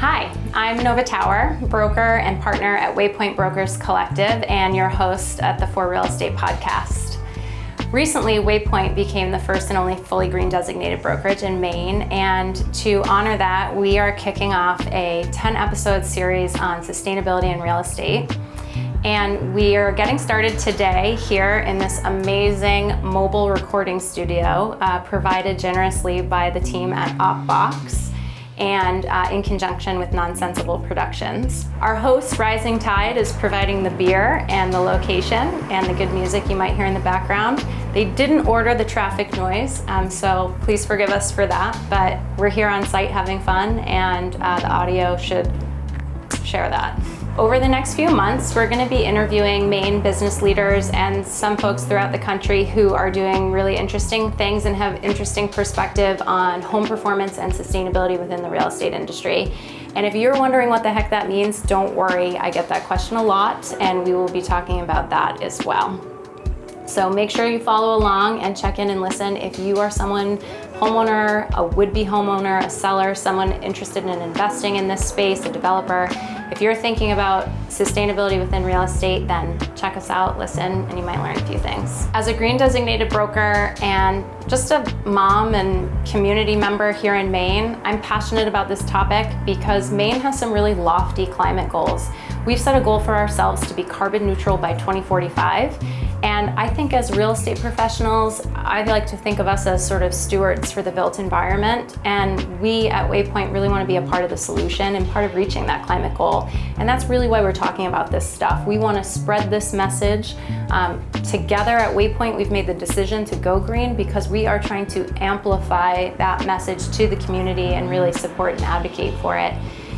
Hi, I'm Nova Tower, broker and partner at Waypoint Brokers Collective and your host at the For Real Estate podcast. Recently, Waypoint became the first and only fully green designated brokerage in Maine, and to honor that, we are kicking off a 10-episode series on sustainability in real estate. And we are getting started today here in this amazing mobile recording studio provided generously by the team at OpBox and in conjunction with Nonsensible Productions. Our host, Rising Tide, is providing the beer and the location and the good music you might hear in the background. They didn't order the traffic noise, so please forgive us for that, but we're here on site having fun, and the audio should share that. Over the next few months, we're going to be interviewing Maine business leaders and some folks throughout the country who are doing really interesting things and have interesting perspective on home performance and sustainability within the real estate industry. And if you're wondering what the heck that means, don't worry. I get that question a lot, and we will be talking about that as well. So make sure you follow along and check in and listen if you are someone, homeowner, a would-be homeowner, a seller, someone interested in investing in this space, a developer. If you're thinking about sustainability within real estate, then check us out, listen, and you might learn a few things. As a green designated broker and just a mom and community member here in Maine, I'm passionate about this topic because Maine has some really lofty climate goals. We've set a goal for ourselves to be carbon neutral by 2045. And I think as real estate professionals, I'd like to think of us as sort of stewards for the built environment. And we at Waypoint really want to be a part of the solution and part of reaching that climate goal. And that's really why we're talking about this stuff. We want to spread this message. Together at Waypoint, we've made the decision to go green because we are trying to amplify that message to the community and really support and advocate for it.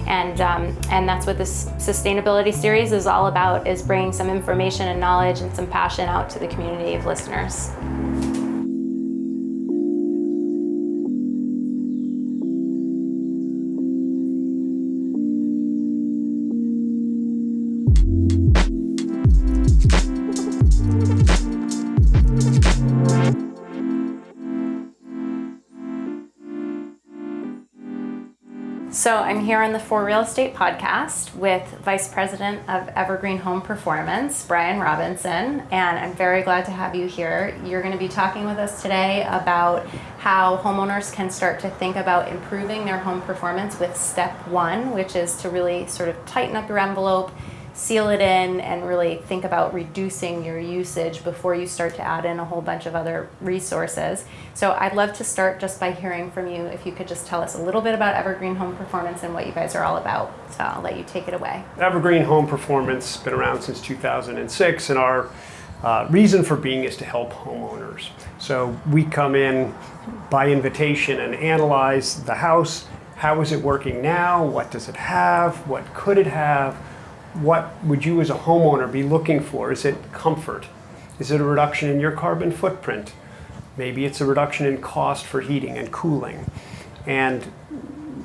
And that's what this sustainability series is all about, is bringing some information and knowledge and some passion out to the community of listeners. So I'm here on the For Real Estate podcast with Vice President of Evergreen Home Performance, Brian Robinson, and I'm very glad to have you here. You're going to be talking with us today about how homeowners can start to think about improving their home performance with step one, which is to really sort of tighten up your envelope, seal it in, and really think about reducing your usage before you start to add in a whole bunch of other resources. So I'd love to start just by hearing from you, if you could just tell us a little bit about Evergreen Home Performance and what you guys are all about. So I'll let you take it away. Evergreen Home Performance has been around since 2006, and our reason for being is to help homeowners. So we come in by invitation and analyze the house. How is it working now? What does it have? What could it have? What would you as a homeowner be looking for? Is it comfort? Is it a reduction in your carbon footprint? Maybe it's a reduction in cost for heating and cooling. And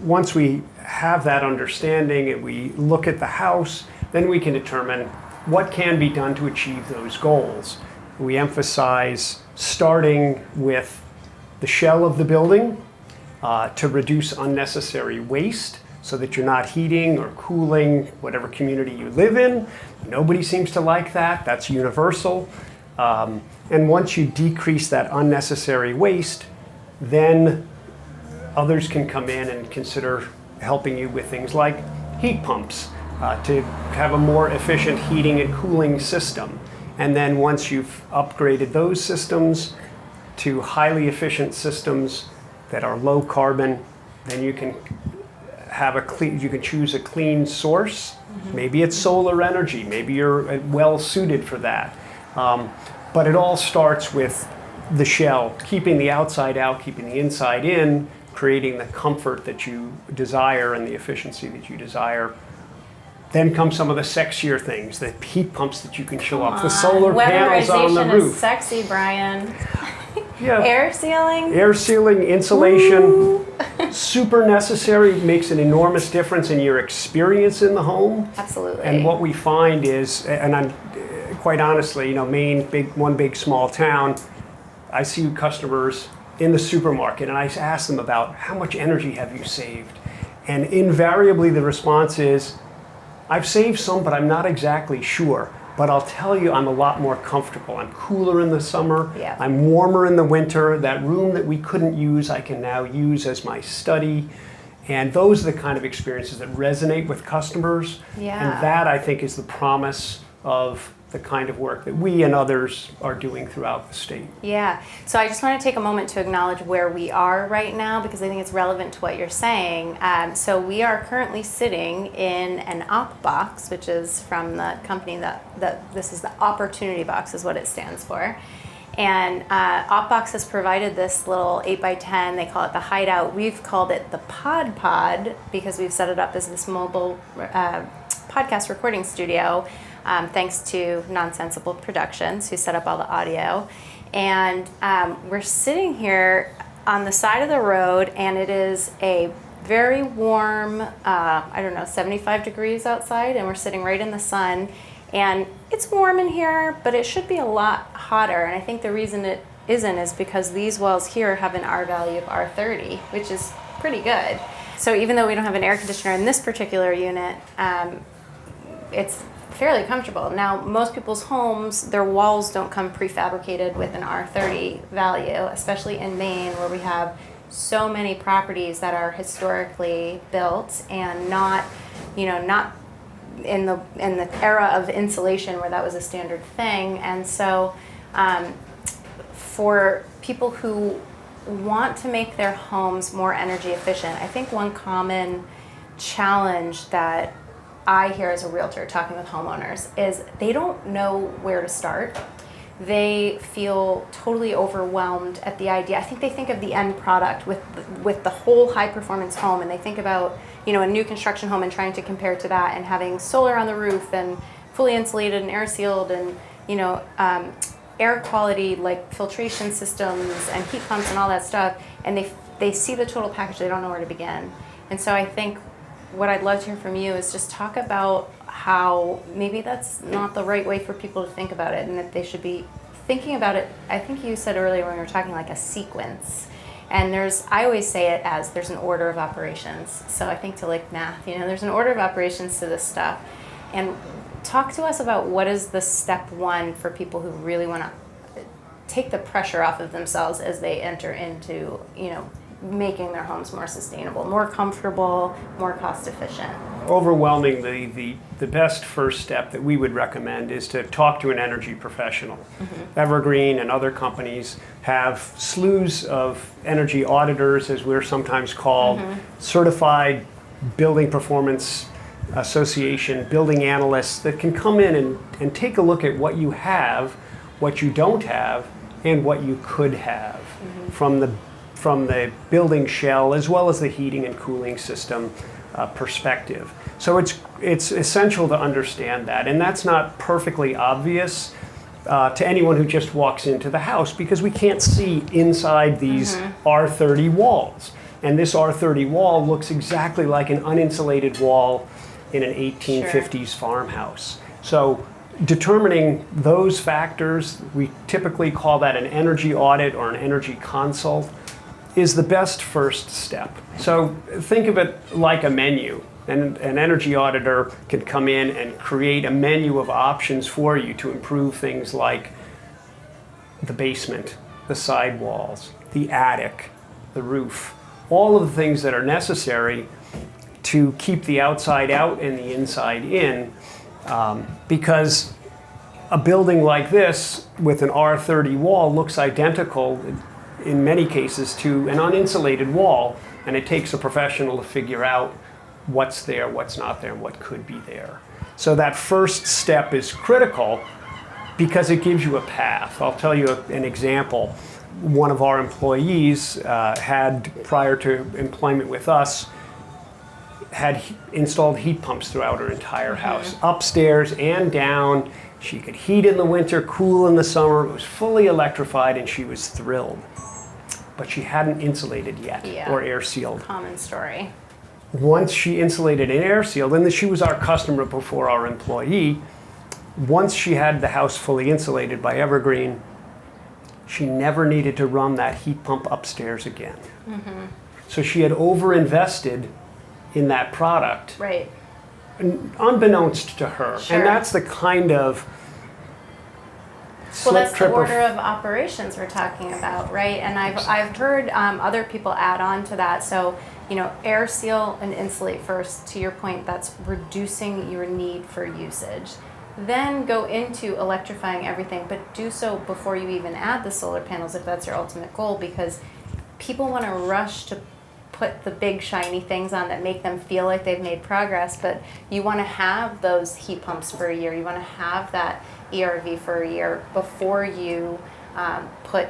once we have that understanding and we look at the house, then we can determine what can be done to achieve those goals. We emphasize starting with the shell of the building to reduce unnecessary waste, so that you're not heating or cooling whatever community you live in. Nobody seems to like that. That's universal. And once you decrease that unnecessary waste, then others can come in and consider helping you with things like heat pumps to have a more efficient heating and cooling system. And then once you've upgraded those systems to highly efficient systems that are low carbon, then you can you can choose a clean source. Mm-hmm. Maybe it's solar energy. Maybe you're well suited for that. But it all starts with the shell, keeping the outside out, keeping the inside in, creating the comfort that you desire and the efficiency that you desire. Then come some of the sexier things, the heat pumps that you can show up, the solar panels on the roof. Weatherization is sexy, Brian. Yeah. Air sealing? Air sealing, insulation, super necessary, makes an enormous difference in your experience in the home. Absolutely. And what we find is, and I'm quite honestly, Maine, one big small town, I see customers in the supermarket and I ask them about how much energy have you saved? And invariably the response is, I've saved some, but I'm not exactly sure. But I'll tell you, I'm a lot more comfortable. I'm cooler in the summer. Yeah. I'm warmer in the winter. That room that we couldn't use, I can now use as my study. And those are the kind of experiences that resonate with customers. Yeah. And that, I think, is the promise of the kind of work that we and others are doing throughout the state. Yeah. So I just want to take a moment to acknowledge where we are right now, because I think it's relevant to what you're saying. So we are currently sitting in an op box, which is from the company that this is the Opportunity Box is what it stands for. And OpBox has provided this little 8x10, they call it the Hideout. We've called it the Pod because we've set it up as this mobile podcast recording studio, thanks to Nonsensible Productions, who set up all the audio. And we're sitting here on the side of the road, and it is a very warm, 75 degrees outside, and we're sitting right in the sun. And it's warm in here, but it should be a lot hotter. And I think the reason it isn't is because these walls here have an R value of R30, which is pretty good. So even though we don't have an air conditioner in this particular unit, it's fairly comfortable. Now, most people's homes, their walls don't come prefabricated with an R30 value, especially in Maine, where we have so many properties that are historically built and not in the era of insulation where that was a standard thing. And so for people who want to make their homes more energy efficient, I think one common challenge that I hear as a realtor talking with homeowners is they don't know where to start. They feel totally overwhelmed at the idea. I think they think of the end product with the whole high performance home, and they think about a new construction home and trying to compare to that, and having solar on the roof and fully insulated and air sealed, and air quality like filtration systems and heat pumps and all that stuff. And they see the total package. They don't know where to begin. And so I think what I'd love to hear from you is just talk about how maybe that's not the right way for people to think about it, and that they should be thinking about it. I think you said earlier when we were talking like a sequence. And I always say it as there's an order of operations. So I think to like math, there's an order of operations to this stuff. And talk to us about what is the step one for people who really want to take the pressure off of themselves as they enter into, making their homes more sustainable, more comfortable, more cost efficient. Overwhelmingly, the best first step that we would recommend is to talk to an energy professional. Mm-hmm. Evergreen and other companies have slews of energy auditors, as we're sometimes called, mm-hmm. certified building performance association building analysts that can come in and take a look at what you have, what you don't have, and what you could have mm-hmm. from the building shell, as well as the heating and cooling system perspective. So it's essential to understand that, and that's not perfectly obvious to anyone who just walks into the house, because we can't see inside these mm-hmm. R30 walls. And this R30 wall looks exactly like an uninsulated wall in an 1850s sure. farmhouse. So determining those factors, we typically call that an energy audit or an energy consult, is the best first step. So think of it like a menu. And an energy auditor can come in and create a menu of options for you to improve things like the basement, the sidewalls, the attic, the roof, all of the things that are necessary to keep the outside out and the inside in, because a building like this with an R30 wall looks identical in many cases to an uninsulated wall, and it takes a professional to figure out what's there, what's not there, and what could be there. So that first step is critical because it gives you a path. I'll tell you an example. One of our employees had, prior to employment with us, had installed heat pumps throughout her entire house, mm-hmm. upstairs and down. She could heat in the winter, cool in the summer. It was fully electrified, and she was thrilled. But she hadn't insulated yet or air sealed. Common story. Once she insulated and air sealed, and she was our customer before our employee, once she had the house fully insulated by Evergreen, she never needed to run that heat pump upstairs again. Mm-hmm. So she had overinvested in that product, Right. unbeknownst to her. Sure. And that's the kind of Well, that's the trip order of operations we're talking about, right? And I've heard other people add on to that. So, air seal and insulate first. To your point, that's reducing your need for usage. Then go into electrifying everything, but do so before you even add the solar panels if that's your ultimate goal, because people want to rush to put the big shiny things on that make them feel like they've made progress, but you want to have those heat pumps for a year. You want to have that ERV for a year before you put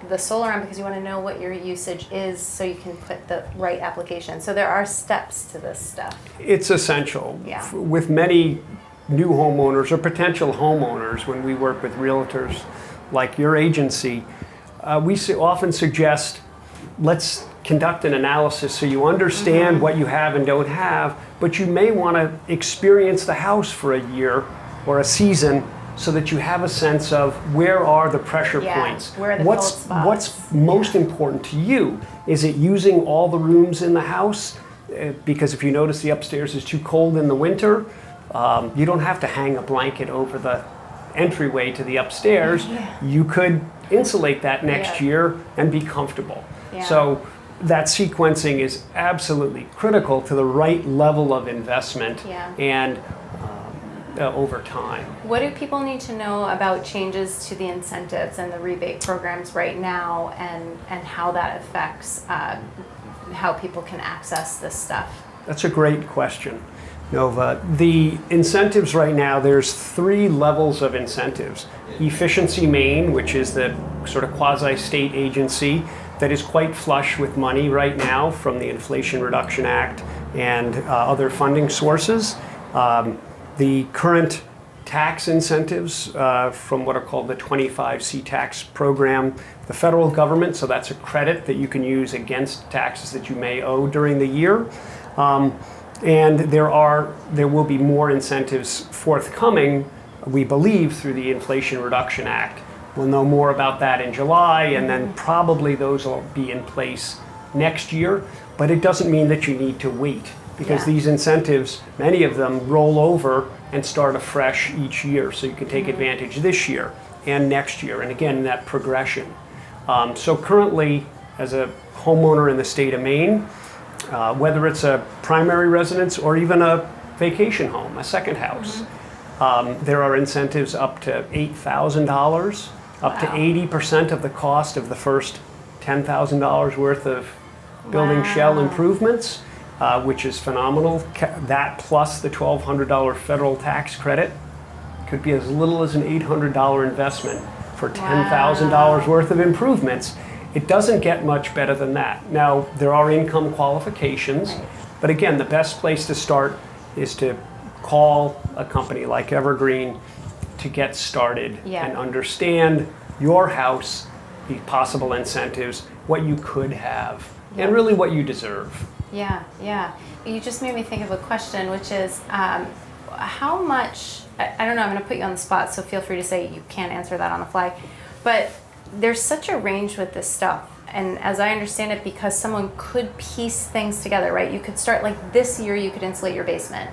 the solar on, because you want to know what your usage is so you can put the right application. So there are steps to this stuff. It's essential. Yeah. With many new homeowners or potential homeowners, when we work with realtors like your agency, we often suggest, let's conduct an analysis so you understand what you have and don't have, but you may want to experience the house for a year or a season so that you have a sense of where are the pressure points. Where are the cold spots? What's most important to you? Is it using all the rooms in the house? Because if you notice the upstairs is too cold in the winter, you don't have to hang a blanket over the entryway to the upstairs. You could insulate that next year and be comfortable. So that sequencing is absolutely critical to the right level of investment and over time. What do people need to know about changes to the incentives and the rebate programs right now, and how that affects how people can access this stuff? That's a great question, Nova. The incentives right now, there's 3 levels of incentives. Efficiency Maine, which is the sort of quasi-state agency that is quite flush with money right now from the Inflation Reduction Act and other funding sources. The current tax incentives from what are called the 25C tax program, the federal government, so that's a credit that you can use against taxes that you may owe during the year. And there will be more incentives forthcoming, we believe, through the Inflation Reduction Act. We'll know more about that in July, and then probably those will be in place next year. But it doesn't mean that you need to wait, because these incentives, many of them roll over and start afresh each year. So you can take advantage this year and next year, and again, that progression. So currently, as a homeowner in the state of Maine, whether it's a primary residence or even a vacation home, a second house, there are incentives up to $8,000, up to 80% of the cost of the first $10,000 worth of building shell improvements, which is phenomenal. That plus the $1,200 federal tax credit could be as little as an $800 investment for $10,000 worth of improvements. It doesn't get much better than that. Now, there are income qualifications, but again, the best place to start is to call a company like Evergreen to get started and understand your house, the possible incentives, what you could have, and really what you deserve. Yeah. You just made me think of a question, which is how much, I don't know, I'm going to put you on the spot, so feel free to say you can't answer that on the fly, but there's such a range with this stuff. And as I understand it, because someone could piece things together, right? You could start like this year, you could insulate your basement.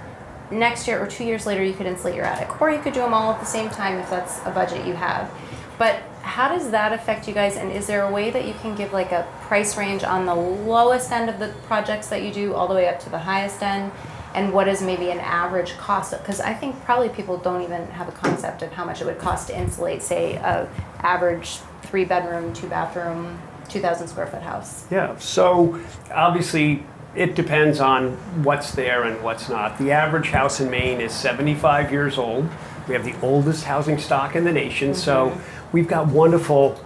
Next year or 2 years later, you could insulate your attic. Or you could do them all at the same time if that's a budget you have. But how does that affect you guys? And is there a way that you can give like a price range on the lowest end of the projects that you do all the way up to the highest end? And what is maybe an average cost? Because I think probably people don't even have a concept of how much it would cost to insulate, say, a average 3-bedroom, 2-bathroom, 2,000 square foot house. Yeah, so obviously it depends on what's there and what's not. The average house in Maine is 75 years old. We have the oldest housing stock in the nation, so we've got wonderful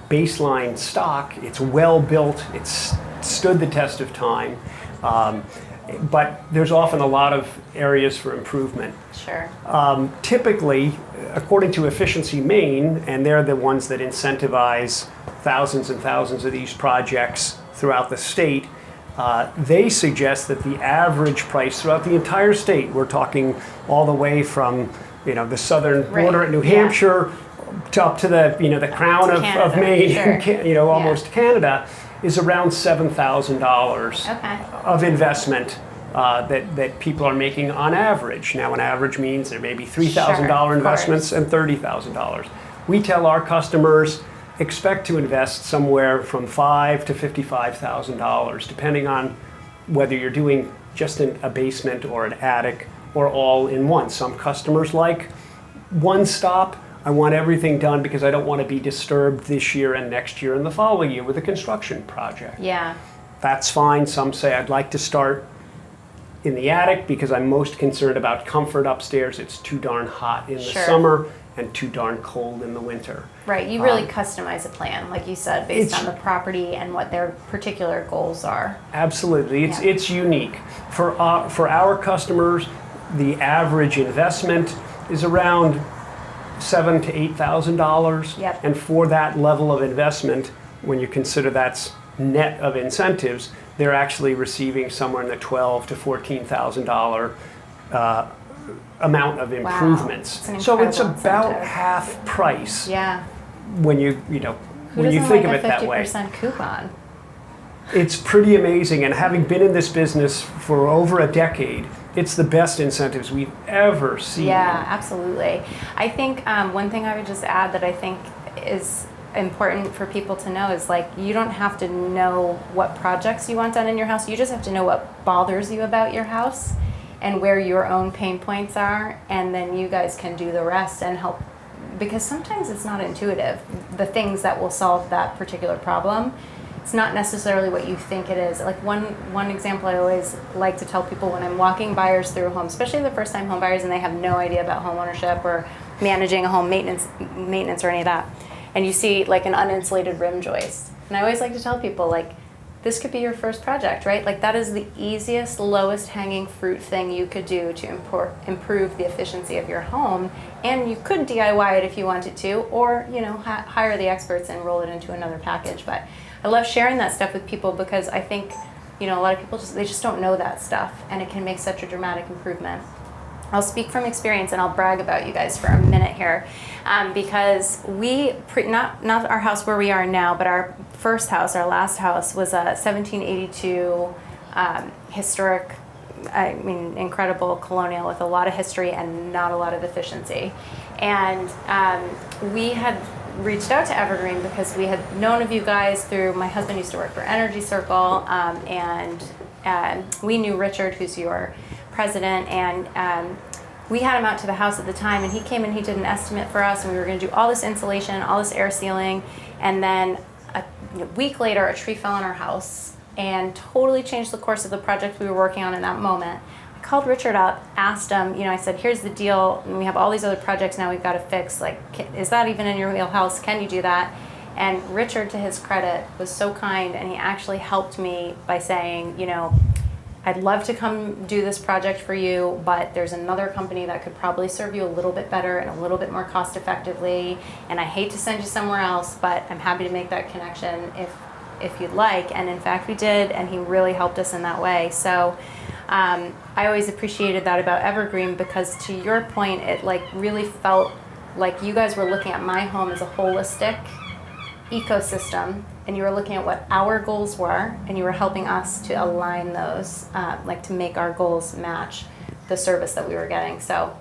baseline stock. It's well built, it's stood the test of time, but there's often a lot of areas for improvement. Sure. Typically, according to Efficiency Maine, and they're the ones that incentivize thousands and thousands of these projects throughout the state, they suggest that the average price throughout the entire state, we're talking all the way from the southern border at New Hampshire to up to the crown of Maine, almost Canada, is around $7,000 of investment that people are making on average. Now, an average means there may be $3,000 Sure, of investments course. and $30,000. We tell our customers, expect to invest somewhere from $5,000 to $55,000, depending on whether you're doing just a basement or an attic or all in one. Some customers like one stop. I want everything done because I don't want to be disturbed this year and next year and the following year with a construction project. Yeah. That's fine. Some say I'd like to start in the attic because I'm most concerned about comfort upstairs. It's too darn hot in the Sure. summer and too darn cold in the winter. Right, you really customize a plan, like you said, based it's- on the property and what their particular goals are. Absolutely, Yeah. it's unique. For our customers, the average investment is around $7,000 to $8,000. Yep. And for that level of investment, when you consider that's net of incentives, they're actually receiving somewhere in the $12,000 to $14,000 amount of improvements. It's an So it's incredible about incentive. half price Yeah. when you Who when you doesn't think like of a it that way. 50% coupon? It's pretty amazing, and having been in this business for over a decade, it's the best incentives we've ever seen. Yeah, absolutely. I think one thing I would just add that I think is important for people to know is like you don't have to know what projects you want done in your house. You just have to know what bothers you about your house and where your own pain points are, and then you guys can do the rest and help, because sometimes it's not intuitive. The things that will solve that particular problem, it's not necessarily what you think it is. Like one example I always like to tell people when I'm walking buyers through a home, especially the first time home buyers and they have no idea about home ownership or managing a home maintenance or any of that, and you see like an uninsulated rim joist. And I always like to tell people, like, this could be your first project, right? Like that is the easiest, lowest hanging fruit thing you could do to improve the efficiency of your home. And you could DIY it if you wanted to, or hire the experts and roll it into another package. But I love sharing that stuff with people because I think a lot of people just don't know that stuff, and it can make such a dramatic improvement. I'll speak from experience and I'll brag about you guys for a minute here, because not our house where we are now, but our first house, our last house, was a 1782 historic, incredible colonial with a lot of history and not a lot of efficiency. And we had reached out to Evergreen because we had known of you guys through, my husband used to work for Energy Circle, and we knew Richard, who's your president, and we had him out to the house at the time, and he came and he did an estimate for us, and we were going to do all this insulation, all this air sealing, and then a week later a tree fell on our house and totally changed the course of the project we were working on in that moment. I called Richard up, asked him, I said, here's the deal, and we have all these other projects now we've got to fix, like, is that even in your wheelhouse? Can you do that? And Richard, to his credit, was so kind, and he actually helped me by saying, I'd love to come do this project for you, but there's another company that could probably serve you a little bit better and a little bit more cost effectively, and I hate to send you somewhere else, but I'm happy to make that connection if you'd like. And in fact we did, and he really helped us in that way. So I always appreciated that about Evergreen, because to your point, it really felt like you guys were looking at my home as a holistic ecosystem, and you were looking at what our goals were, and you were helping us to align those, to make our goals match the service that we were getting. So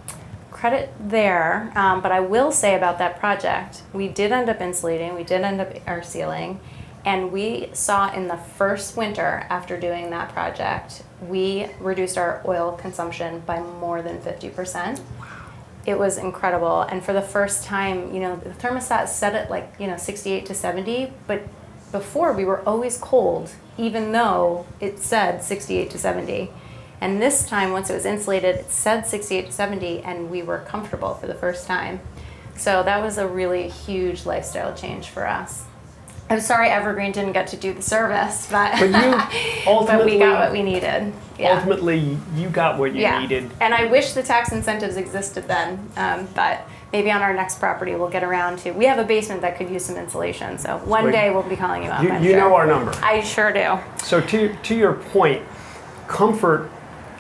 credit there, but I will say about that project, we did end up insulating, we did end up air sealing, and we saw in the first winter after doing that project, we reduced our oil consumption by more than 50%. It was incredible, and for the first time, the thermostat set at 68 to 70, but before we were always cold, even though it said 68 to 70. And this time, once it was insulated, it said 68 to 70, and we were comfortable for the first time. So that was a really huge lifestyle change for us. I'm sorry Evergreen didn't get to do the service, but But you but we got what we needed. Yeah. Ultimately, you got what you needed. And I wish the tax incentives existed then, but maybe on our next property we'll get around to. We have a basement that could use some insulation, so one day we'll be calling you up. I'm You sure. know our number. I sure do. So to your point, comfort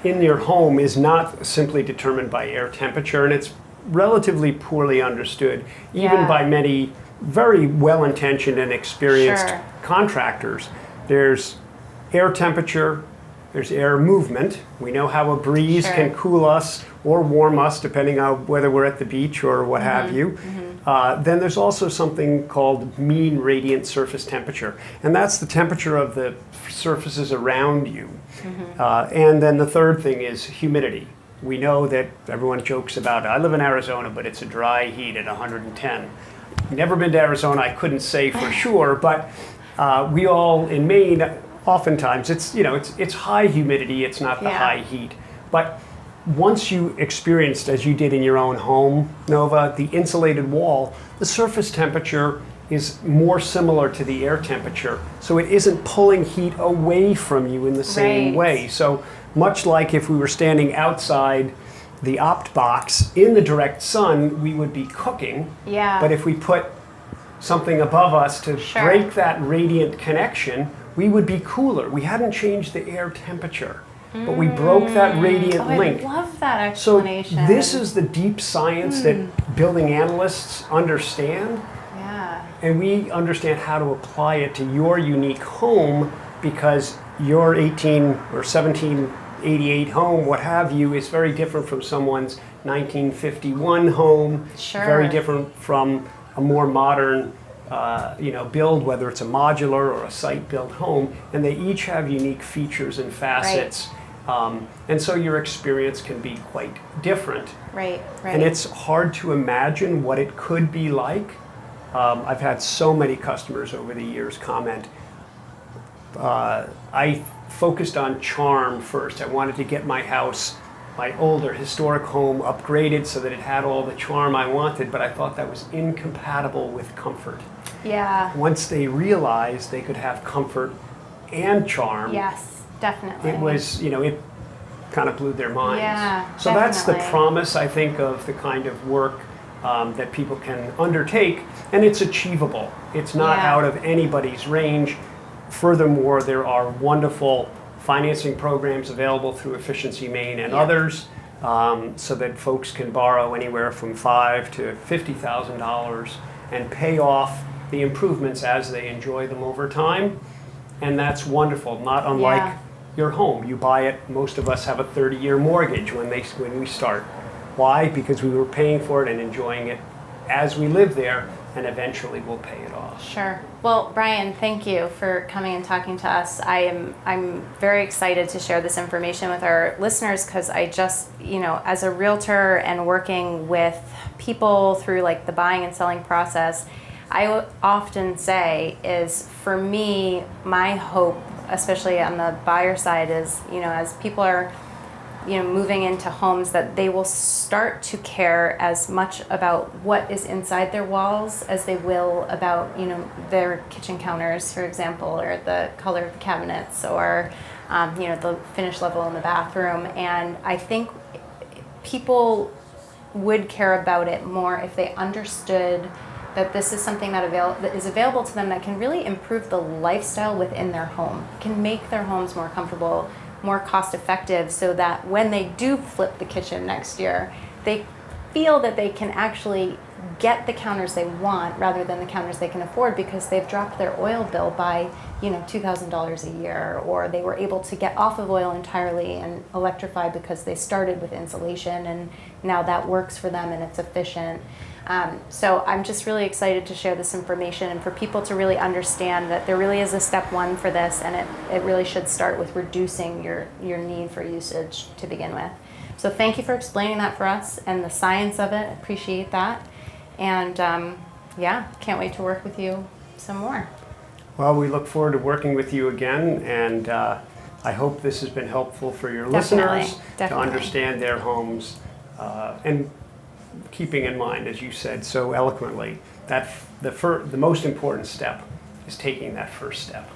in your home is not simply determined by air temperature, and it's relatively poorly understood, even Yeah. by many very well-intentioned and experienced Sure. contractors. There's air temperature, there's air movement. We know how a breeze Sure. can cool us or warm us, depending on whether we're at the beach or what have you. Then there's also something called mean radiant surface temperature, and that's the temperature of the surfaces around you. And then the third thing is humidity. We know that everyone jokes about, I live in Arizona, but it's a dry heat at 110. Never been to Arizona, I couldn't say for sure, but we all in Maine, oftentimes it's high humidity, it's not the high heat. But once you experienced, as you did in your own home, Nova, the insulated wall, the surface temperature is more similar to the air temperature, so it isn't pulling heat away from you in the same way. So much like if we were standing outside the opt box in the direct sun, we would be cooking. Yeah. But if we put something above us to break that radiant connection, we would be cooler. We hadn't changed the air temperature, but we broke that radiant link. I love that explanation. So this is the deep science that building analysts understand. Yeah. And we understand how to apply it to your unique home, because your 18 or 1788 home, what have you, is very different from someone's 1951 home. Sure. Very different from a more modern build, whether it's a modular or a site-built home, and they each have unique features and facets. And so your experience can be quite different. Right. And it's hard to imagine what it could be like. I've had so many customers over the years comment, I focused on charm first. I wanted to get my house, my older historic home, upgraded so that it had all the charm I wanted, but I thought that was incompatible with comfort. Yeah. Once they realized they could have comfort and charm, Yes, definitely. it was, it kind of blew their minds. Yeah, so that's the definitely. promise, I think, of the kind of work that people can undertake, and it's achievable. It's not out of anybody's range. Furthermore, there are wonderful financing programs available through Efficiency Maine and others, so that folks can borrow anywhere from $5,000 to $50,000 and pay off the improvements as they enjoy them over time. And that's wonderful, not unlike your home. You buy it, most of us have a 30-year mortgage when we start. Why? Because we were paying for it and enjoying it as we live there, and eventually we'll pay it off. Sure. Well, Brian, thank you for coming and talking to us. I'm very excited to share this information with our listeners, because I just, as a realtor and working with people through like the buying and selling process, I often say is, for me, my hope, especially on the buyer side, is, as people are moving into homes, that they will start to care as much about what is inside their walls as they will about, their kitchen counters, for example, or the color of the cabinets, or, the finish level in the bathroom. And I think people would care about it more if they understood that this is something that is available to them that can really improve the lifestyle within their home, can make their homes more comfortable, more cost effective, so that when they do flip the kitchen next year, they feel that they can actually get the counters they want rather than the counters they can afford, because they've dropped their oil bill by $2,000 a year, or they were able to get off of oil entirely and electrify because they started with insulation, and now that works for them and it's efficient. So I'm just really excited to share this information, and for people to really understand that there really is a step one for this, and it really should start with reducing your need for usage to begin with. So thank you for explaining that for us and the science of it. Appreciate that. And can't wait to work with you some more. Well, we look forward to working with you again, and I hope this has been helpful for your listeners to understand their homes, and keeping in mind, as you said so eloquently, that the most important step is taking that first step.